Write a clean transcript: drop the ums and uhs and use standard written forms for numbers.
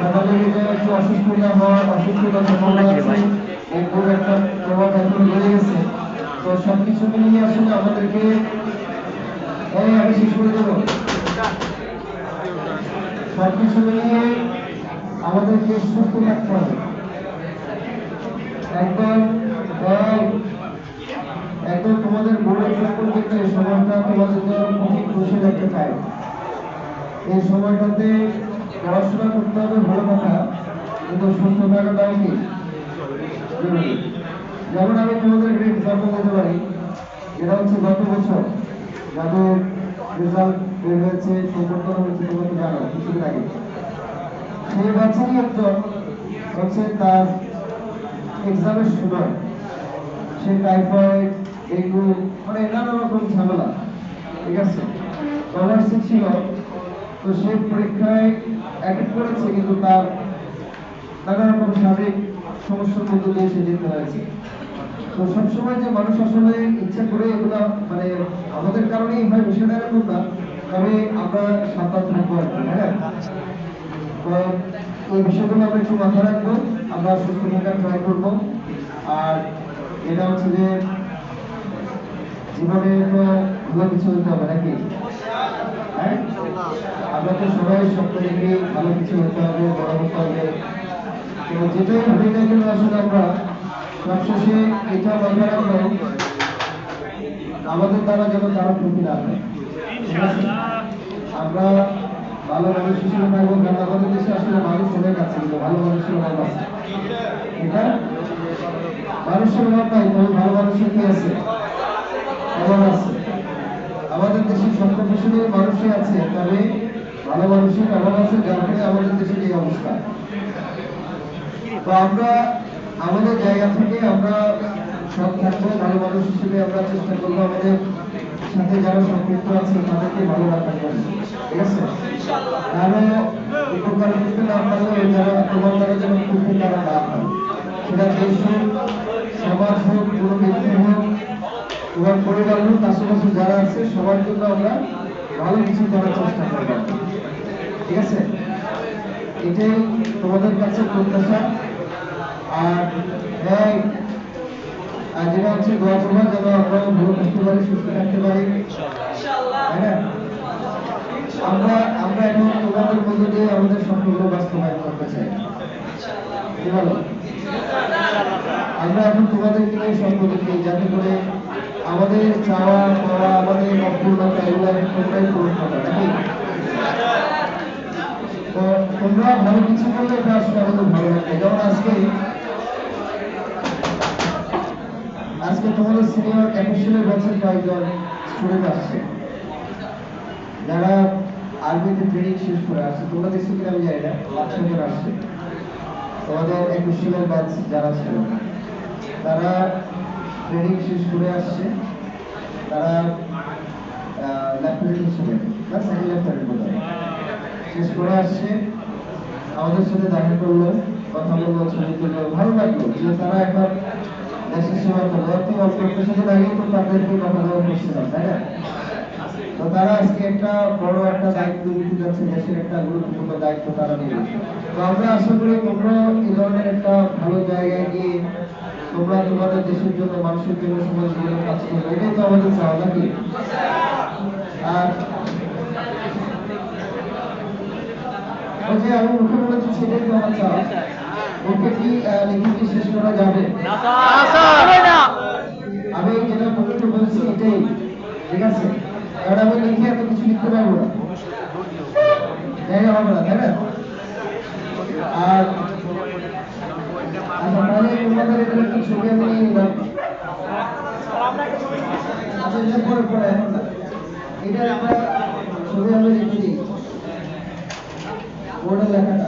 আমাদের একটু অসুস্থতা হওয়ার অসুস্থতা সম্ভাবনা আছে, এরপর একটা প্রভাব এখন বেড়ে গেছে। তো সবকিছু মিলিয়ে আসলে আমাদেরকে আমি শেষ করে দেবো। সবকিছু মিলিয়ে আমাদেরকে সুস্থ থাকতে হবে। একদম একদম তোমাদের বোর্ডের সম্পর্কিত এই সময়টা তোমাদের জন্য খুবই খুশি রাখতে চাই। এই সময়টাতে পড়াশোনা করতে হবে ভালো কথা, কিন্তু সুস্থ থাকাটাও কি জরুরি। যেমন আমি তোমাদের একটা এক্সাম্পল দিতে পারি, যেটা হচ্ছে গত বছর যাদের রেজাল্ট বের হয়েছে, সম্পর্কটা হচ্ছে তোমরা তো জানো কিছুদিন আগে, সেই বাচ্চারই একজন হচ্ছে তার এক্সামের সময় সে টাইফয়েড, ডেঙ্গু, মানে নানা রকম ঝামেলা, ঠিক আছে, কমার্সে ছিল। তো সে পরীক্ষায় অ্যাটেন্ড করেছে, কিন্তু তার নানা রকম শারীরিক সমস্যার মধ্যে দিয়ে সে যেতে হয়েছে। তো সবসময় যে মানুষ আসলে ইচ্ছা করে এগুলা মানে আমাদের কারণেই হয় বিষয়টা এরকম না, তবে আমরা সাবধান থাকবো আর কি। হ্যাঁ, তো এই বিষয়গুলো আমরা একটু মাথায় রাখবো, আমরা সুস্থ থাকার ট্রাই করবো। আর এটা হচ্ছে যে জীবনে তো ভালো কিছু হতে হবে নাকি? হ্যাঁ, আমরা তো সবাই স্বপ্ন দেখি ভালো কিছু হতে হবে, বড় হতে হবে। তো যেটাই হয়ে না কেন আসলে আমরা সবশেষে এটা মাথায় রাখবো, আমাদের দ্বারা যেন তারা ক্ষতি না হয়। ঠিক আছে, আমরা ভালো মানুষ হিসেবে থাকবো, কারণ আমাদের দেশে আসলে মানুষ অনেক আছে, কিন্তু ভালো মানুষের অভাব আছে। এটা মানুষের অভাব নাই, তবে ভালো মানুষের কি আছে? অভাব আছে। আমাদের দেশে সব প্রফেশনের মানুষই আছে, তবে ভালো মানুষের অভাব আছে, যার ফলে আমাদের দেশের এই অবস্থা। তো আমরা আমাদের জায়গা থেকে আমরা সব থাকবো, ভালো মানুষ হিসেবে আমরা চেষ্টা করবো আমাদের সাথে যারা সম্পৃক্ত আছে তাদেরকে ভালো রাখার জন্য। ঠিক আছে, আরো উপকার করতে না পারলেও যারা তোমার দ্বারা যেন করতে তারা না হয়, সেটা দেশ হোক, সমাজ হোক, কোনো ব্যক্তি হোক, তোমার পরিবার হোক, আশেপাশে যারা আছে সবার জন্য আমরা ভালো কিছু করার চেষ্টা করবো। ঠিক আছে, এটাই তোমাদের কাছে প্রত্যাশা। আর হ্যাঁ, আর যেটা হচ্ছে দোয়া করবা যেন আমরা ভালো থাকতে পারি, সুস্থ থাকতে পারি। তাই না? আমরা আমরা এখন তোমাদের মধ্যে দিয়ে আমাদের স্বপ্নগুলো বাস্তবায়ন করতে চাই। কি বলো? আমরা এখন তোমাদেরকে নিয়ে স্বপ্ন দেখি, যাতে করে আমাদের চাওয়া পাওয়া, আমাদের অপূর্ণতা এগুলো তোমরাই পূরণ করবে নাকি? তো তোমরা ভালো কিছু করলে এটা আসলে আমাদের ভালো লাগবে। যেমন আজকে তোমাদের সিনিয়র 21 বছর কয়েকজন স্টুডেন্ট আসছে, যারা আর্মিতে ট্রেনিং শেষ করে আসছে। তোমরা দেখছো কিনা আমি জানি না, 5-6 জন আসছে তোমাদের 21 ব্যাচ যারা ছিল, তারা ট্রেনিং শেষ করে আসছে। তারা লেফটেন্যান্ট হিসেবে বা সেকেন্ড লেফটেন্যান্ট বোধ হয় শেষ করে আসছে, আমাদের সাথে দেখা করলো, কথা বললো, ছবি তুললো, ভালো লাগলো যে তারা এখন দেশের সেবা করলো। অল্প কিছুদিন আগে তো তাদেরকে কথা বলা করছিলাম, তাই না? তো তারা আজকে একটা বড় একটা দায়িত্ব নিতে যাচ্ছে, দেশের একটা গুরুত্বপূর্ণ দায়িত্ব তারা নেবে। তো আমরা আশা করি তোমরা এই ধরনের একটা ভালো জায়গায় গিয়ে তোমরা তোমাদের দেশের জন্য, মানুষের জন্য, সমাজের জন্য কাজ করবে, এটাই তো আমাদের চাওয়া নাকি? আর ওই যে আমি মুখে বলেছি সেটাই তো আমার চাওয়া। ওকে কি লিখে কি শেষ করা যাবে? আমি যেটা মুখে বলছি এটাই, ঠিক আছে? কারণ আমি লিখে এত কিছু লিখতে পারবো না, জায়গা হবে না, তাই না? আর আচ্ছা, তাহলে তোমাদের এটা একটু ছবি আমি নিয়ে নিলাম। আচ্ছা, এটা পরে পরে এখন না, এটা একটা ছবি আমি লিখে দিই, বোর্ডে লেখাটা।